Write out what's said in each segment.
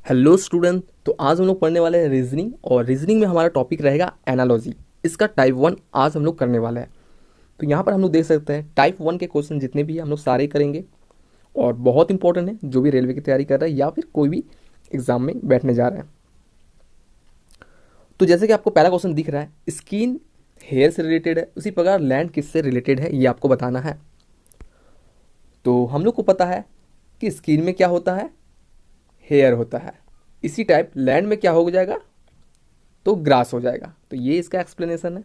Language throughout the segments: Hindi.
Hello student. तो आज हम लोग पढ़ने वाले हैं रीजनिंग, और रीजनिंग में हमारा टॉपिक रहेगा एनालॉजी। इसका टाइप 1 आज हम लोग करने वाले हैं। तो यहाँ पर हम लोग देख सकते हैं टाइप 1 के क्वेश्चन जितने भी हैं हम लोग सारे करेंगे, और बहुत इंपॉर्टेंट है जो भी रेलवे की तैयारी कर रहा है या फिर कोई भी एग्जाम में बैठने जा रहे हैं। तो जैसे कि आपको पहला क्वेश्चन दिख रहा है, स्किन हेयर से रिलेटेड है, उसी प्रकार लैंड किससे रिलेटेड है ये आपको बताना है। तो हम लोग को पता है कि स्किन में क्या होता है, हेयर होता है। इसी टाइप लैंड में क्या हो जाएगा, तो ग्रास हो जाएगा। तो ये इसका एक्सप्लेनेशन है।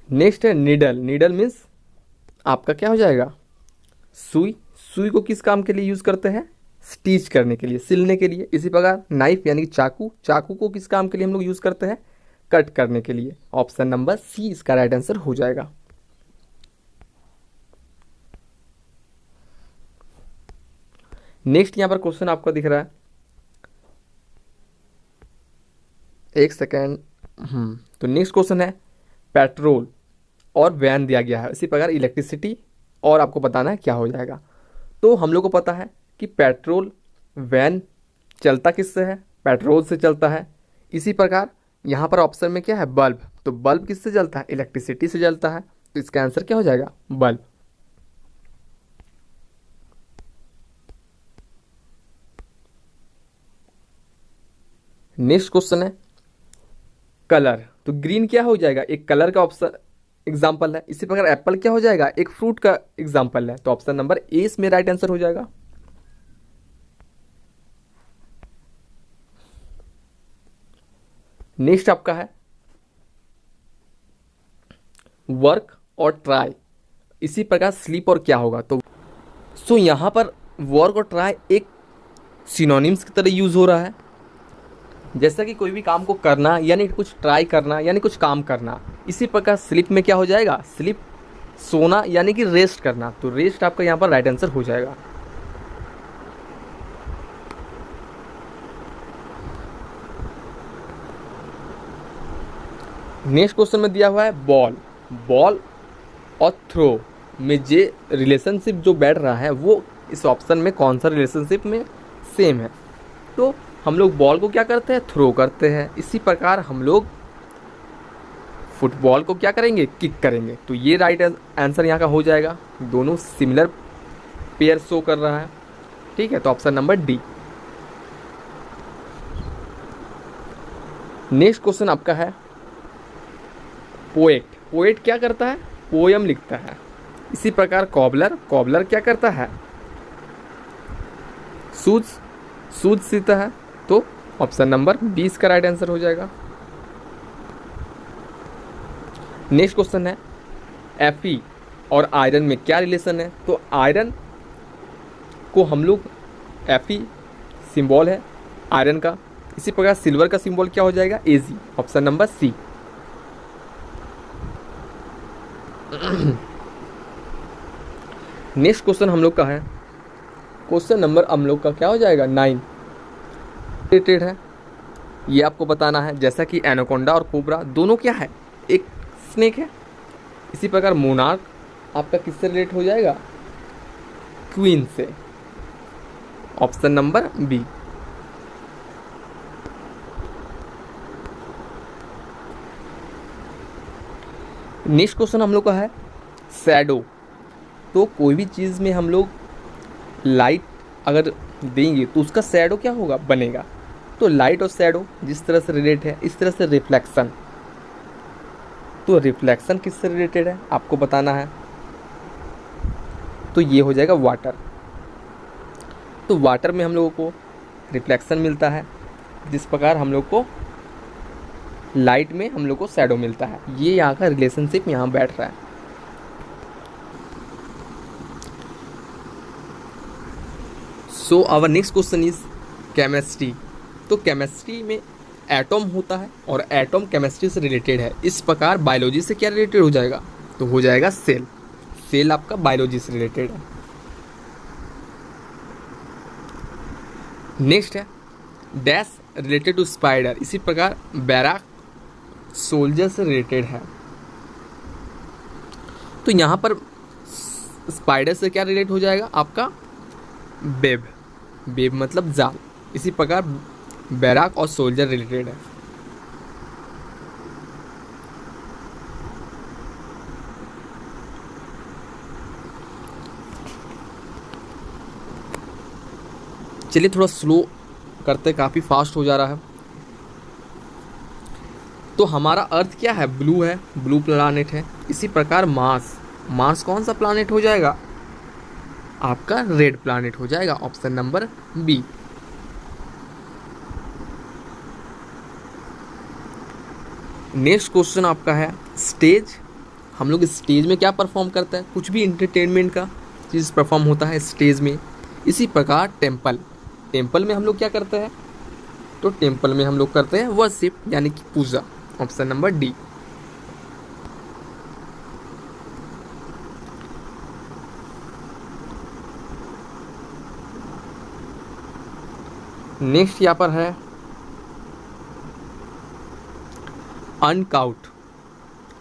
नेक्स्ट है नीडल। नीडल मीन्स आपका क्या हो जाएगा, सुई। सुई को किस काम के लिए यूज करते हैं, स्टिच करने के लिए, सिलने के लिए। इसी प्रकार नाइफ यानी कि चाकू, चाकू को किस काम के लिए हम लोग यूज करते हैं, कट करने के लिए। ऑप्शन नंबर सी इसका राइट आंसर हो जाएगा। नेक्स्ट यहां पर क्वेश्चन आपको दिख रहा है, एक सेकेंड। तो नेक्स्ट क्वेश्चन है पेट्रोल और वैन दिया गया है, इसी प्रकार इलेक्ट्रिसिटी और आपको बताना है क्या हो जाएगा। तो हम लोग को पता है कि पेट्रोल वैन चलता किससे है, पेट्रोल से चलता है। इसी प्रकार यहाँ पर ऑप्शन में क्या है, बल्ब। तो बल्ब किससे जलता है, इलेक्ट्रिसिटी से जलता है। तो इसका आंसर क्या हो जाएगा, बल्ब। नेक्स्ट क्वेश्चन है कलर। तो ग्रीन क्या हो जाएगा, एक कलर का ऑप्शन एग्जाम्पल है। इसी प्रकार एप्पल क्या हो जाएगा, एक फ्रूट का एग्जाम्पल है। तो ऑप्शन नंबर ए इसमें राइट आंसर हो जाएगा। नेक्स्ट आपका है वर्क और ट्राई। इसी प्रकार स्लीप और क्या होगा, तो यहां पर वर्क और ट्राई एक सिनोनिम्स की तरह यूज हो रहा है। जैसा कि कोई भी काम को करना यानी कुछ ट्राई करना यानी कुछ काम करना। इसी प्रकार स्लीप में क्या हो जाएगा, स्लीप सोना यानी कि रेस्ट करना। तो रेस्ट आपका यहां पर राइट आंसर हो जाएगा। नेक्स्ट क्वेश्चन में दिया हुआ है बॉल। बॉल और थ्रो में जे रिलेशनशिप जो बैठ रहा है वो इस ऑप्शन में कौन सा रिलेशनशिप में सेम है। तो हम लोग बॉल को क्या करते हैं, थ्रो करते हैं। इसी प्रकार हम लोग फुटबॉल को क्या करेंगे, किक करेंगे। तो ये राइट आंसर यहाँ का हो जाएगा। दोनों सिमिलर पेयर शो कर रहा है। ठीक है, तो option number D. Next question आपका है पोएट। पोएट क्या करता है, पोयम लिखता है। इसी प्रकार कॉबलर, कॉबलर क्या करता है, शूज, शूज सीता है। तो ऑप्शन नंबर 20 का राइट आंसर हो जाएगा। नेक्स्ट क्वेश्चन है एफी और आयरन में क्या रिलेशन है। तो आयरन को हम लोग, एफी सिंबल है आयरन का। इसी प्रकार सिल्वर का सिंबल क्या हो जाएगा, AG. Option number C. Next question हम लोग का है, क्वेश्चन नंबर हम लोग का क्या हो जाएगा, 9 रिलेटेड है। ये आपको बताना है। जैसा कि एनाकोंडा और कोबरा दोनों क्या है, एक स्नेक है। इसी प्रकार मोनार्क आपका किससे रिलेट हो जाएगा, क्वीन से। Option number B. Next question हम लोग का है शैडो। तो कोई भी चीज़ में हम लोग लाइट अगर देंगे तो उसका शैडो क्या होगा, बनेगा। तो लाइट और शैडो जिस तरह से रिलेट है, इस तरह से रिफ्लेक्शन। तो रिफ्लेक्शन किससे रिलेटेड है आपको बताना है। तो ये हो जाएगा वाटर। तो वाटर में हम लोगों को रिफ्लेक्शन मिलता है, जिस प्रकार हम लोग को लाइट में हम लोग को शैडो मिलता है। ये यहाँ का रिलेशनशिप यहाँ बैठ रहा है। So our next question is chemistry. तो केमिस्ट्री में एटॉम होता है और एटॉम केमिस्ट्री से रिलेटेड है। इस प्रकार बायोलॉजी से क्या रिलेटेड हो जाएगा, तो हो जाएगा सेल। सेल आपका बायोलॉजी से रिलेटेड है। नेक्स्ट है डैश रिलेटेड टू स्पाइडर। इसी प्रकार बैराक सोल्जर से रिलेटेड है। तो यहाँ पर स्पाइडर से क्या रिलेट हो जाएगा आपका, वेब। वेब मतलब जाल। इसी प्रकार बैराक और सोल्जर रिलेटेड है। चलिए थोड़ा स्लो करते, काफ़ी फास्ट हो जा रहा है। तो हमारा अर्थ क्या है, ब्लू है, ब्लू प्लानेट है। इसी प्रकार मार्स, मार्स कौन सा प्लानेट हो जाएगा, आपका रेड प्लानेट हो जाएगा, option number B. Next question आपका है स्टेज। हम लोग स्टेज में क्या परफॉर्म करते हैं, कुछ भी इंटरटेनमेंट का चीज़ परफॉर्म होता है स्टेज में। इसी प्रकार टेम्पल, टेम्पल में हम लोग क्या करते हैं, तो टेम्पल में हम लोग करते हैं वर्शिप यानी कि पूजा, ऑप्शन नंबर डी। नेक्स्ट यहाँ पर है अनकाउट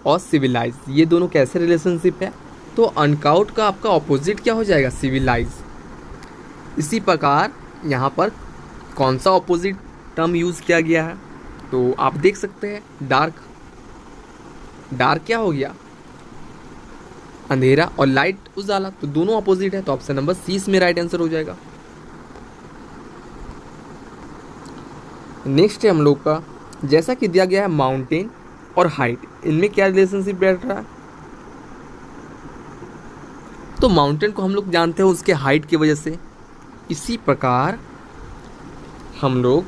और सिविलाइज, ये दोनों कैसे रिलेशनशिप है, तो अनकाउट का आपका ऑपोजिट क्या हो जाएगा, सिविलाइज। इसी प्रकार यहाँ पर कौन सा ऑपोजिट टर्म यूज़ किया गया है, तो आप देख सकते हैं डार्क, डार्क क्या हो गया, अंधेरा, और लाइट उजाला, तो दोनों ऑपोजिट है, तो ऑप्शन नंबर सी इसमें राइट आंसर हो जाएगा। नेक्स्ट है हम लोग का, जैसा कि दिया गया है माउंटेन और हाइट, इनमें क्या रिलेशनशिप बैठ रहा है, तो माउंटेन को हम लोग जानते हैं उसके हाइट की वजह से। इसी प्रकार हम लोग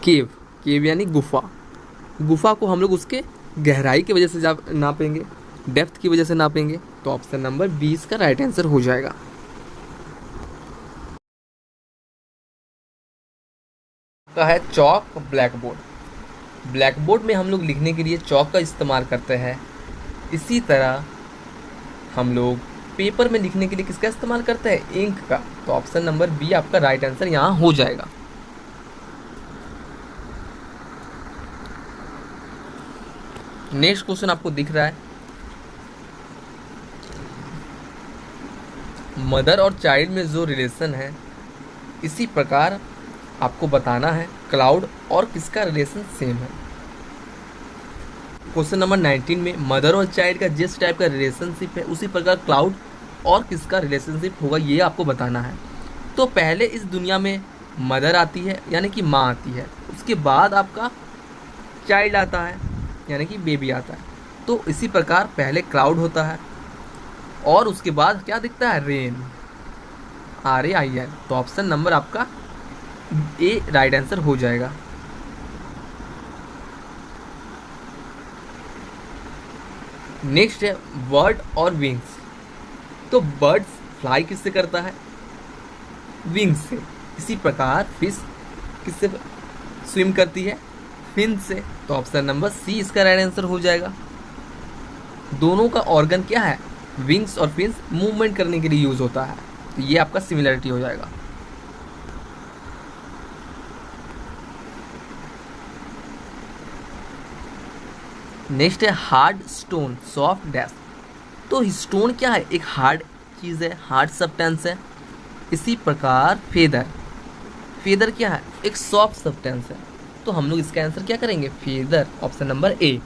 केव, केव यानी गुफा, गुफा को हम लोग उसके गहराई की वजह से नापेंगे, डेप्थ की वजह से नापेंगे, तो ऑप्शन नंबर 20 का राइट आंसर हो जाएगा। का है chalk, black board. Black board में हम लोग लिखने के लिए चॉक का इस्तेमाल करते हैं। इसी तरह हम लोग पेपर में लिखने के लिए किसका इस्तेमाल करते हैं, इंक का, तो ऑप्शन नंबर बी आपका राइट आंसर यहाँ हो जाएगा। नेक्स्ट क्वेश्चन आपको दिख रहा है, मदर और चाइल्ड में जो रिलेशन है, इसी प्रकार आपको बताना है क्लाउड और किसका रिलेशन सेम है। क्वेश्चन नंबर 19 में मदर और चाइल्ड का जिस टाइप का रिलेशनशिप है, उसी प्रकार क्लाउड और किसका रिलेशनशिप होगा ये आपको बताना है। तो पहले इस दुनिया में मदर आती है यानी कि माँ आती है, उसके बाद आपका चाइल्ड आता है यानी कि बेबी आता है। तो इसी प्रकार पहले क्लाउड होता है और उसके बाद क्या दिखता है, रेन, RAIN, तो ऑप्शन नंबर आपका ए राइट आंसर हो जाएगा। नेक्स्ट है बर्ड और विंग्स। तो बर्ड्स फ्लाई किससे करता है, विंग्स से। इसी प्रकार फिश किससे स्विम करती है, फिन से, तो ऑप्शन नंबर सी इसका राइट आंसर हो जाएगा। दोनों का ऑर्गन क्या है, विंग्स और फिन्स मूवमेंट करने के लिए यूज होता है, तो ये आपका सिमिलरिटी हो जाएगा। नेक्स्ट है हार्ड स्टोन, सॉफ्ट डेस्क। तो स्टोन क्या है, एक हार्ड चीज़ है, हार्ड सब्सटेंस है। इसी प्रकार फेदर, फेदर क्या है, एक सॉफ्ट सब्सटेंस है। तो हम लोग इसका आंसर क्या करेंगे, फेदर, ऑप्शन नंबर ए।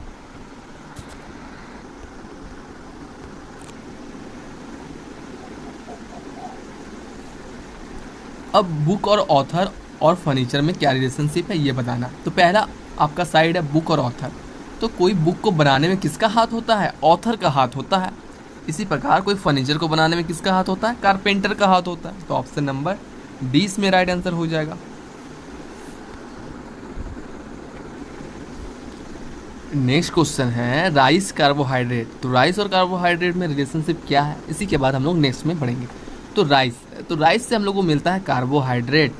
अब बुक और ऑथर और फर्नीचर में क्या रिलेशनशिप है ये बताना। तो पहला आपका साइड है बुक और ऑथर। तो कोई बुक को बनाने में किसका हाथ होता है, ऑथर का हाथ होता है। इसी प्रकार कोई फर्नीचर को बनाने में किसका हाथ होता है, कारपेंटर का हाथ होता है। तो ऑप्शन नंबर डी इसमें राइट आंसर हो जाएगा। नेक्स्ट क्वेश्चन है राइस कार्बोहाइड्रेट। तो राइस और कार्बोहाइड्रेट में रिलेशनशिप क्या है, इसी के बाद हम लोग नेक्स्ट में पढ़ेंगे। तो राइस से हम लोग को मिलता है कार्बोहाइड्रेट।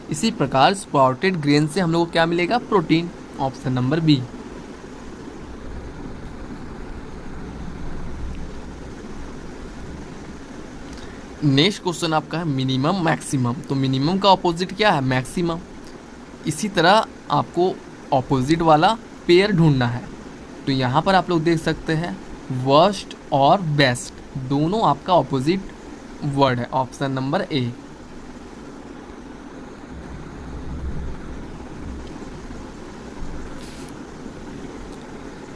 इसी प्रकार स्प्राउटेड ग्रेन से हम लोग को क्या मिलेगा, protein, option number B. Next question आपका है मिनिमम मैक्सिमम। तो मिनिमम का ऑपोजिट क्या है, मैक्सिमम। इसी तरह आपको ऑपोजिट वाला पेयर ढूंढना है। तो यहाँ पर आप लोग देख सकते हैं वर्स्ट और बेस्ट, दोनों आपका ऑपोजिट वर्ड है, ऑप्शन नंबर ए।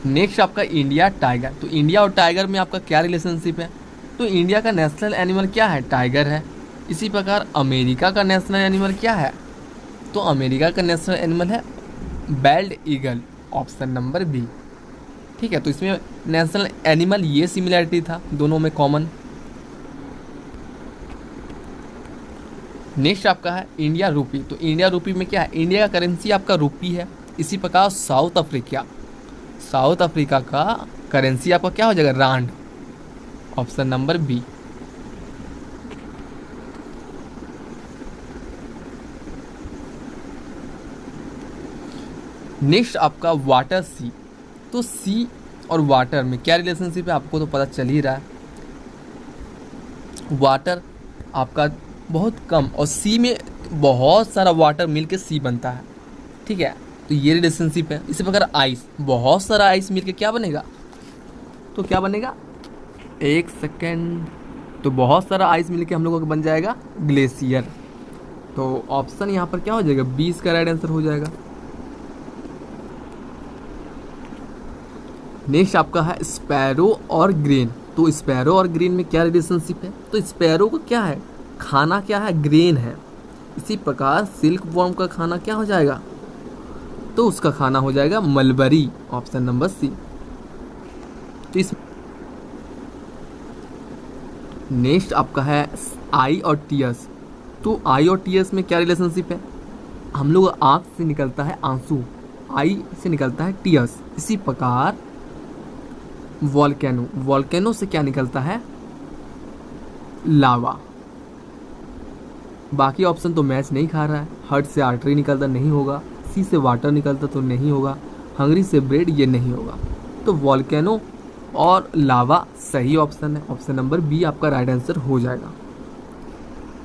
नेक्स्ट आपका इंडिया टाइगर। तो इंडिया और टाइगर में आपका क्या रिलेशनशिप है? तो इंडिया का नेशनल एनिमल क्या है? टाइगर है। इसी प्रकार अमेरिका का नेशनल एनिमल क्या है? तो अमेरिका का नेशनल एनिमल है बेल्ड ईगल, ऑप्शन नंबर बी। ठीक है, तो इसमें नेशनल एनिमल ये सिमिलरिटी था दोनों में कॉमन। नेक्स्ट आपका है इंडिया रूपी। तो इंडिया रूपी में क्या है? इंडिया का करेंसी आपका रूपी है। इसी प्रकार साउथ अफ्रीका का करेंसी आपका क्या हो जाएगा? रांड, ऑप्शन नंबर बी। नेक्स्ट आपका वाटर सी। तो सी और वाटर में क्या रिलेशनशिप है आपको तो पता चल ही रहा है। वाटर आपका बहुत कम और सी में बहुत सारा वाटर मिलके सी बनता है। ठीक है, तो ये रिलेशनशिप है। इसी प्रकार आइस, बहुत सारा आइस मिलके क्या बनेगा? तो क्या बनेगा? एक सेकेंड। तो बहुत सारा आइस मिलके हम लोगों का बन जाएगा ग्लेशियर। तो ऑप्शन यहाँ पर क्या हो जाएगा? 20 का राइट आंसर हो जाएगा। नेक्स्ट आपका है स्पैरो और ग्रेन। तो स्पैरो और ग्रेन में क्या रिलेशनशिप है? तो स्पैरो का क्या है? खाना क्या है? ग्रेन है। इसी प्रकार सिल्क वॉर्म का खाना क्या हो जाएगा? तो उसका खाना हो जाएगा मलबरी, ऑप्शन नंबर सी। तो इस नेक्स्ट आपका है आई और टीयर्स। तो आई और टीयर्स में क्या रिलेशनशिप है? हम लोग आँख से निकलता है आंसू, आई से निकलता है टीयर्स। इसी प्रकार वॉल्केनो से क्या निकलता है? लावा। बाकी ऑप्शन तो मैच नहीं खा रहा है। हार्ट से आर्टरी निकलता नहीं होगा, सी से वाटर निकलता तो नहीं होगा, हंगरी से ब्रेड ये नहीं होगा। तो वॉल्केनो और लावा सही ऑप्शन है, ऑप्शन नंबर बी आपका राइट आंसर हो जाएगा।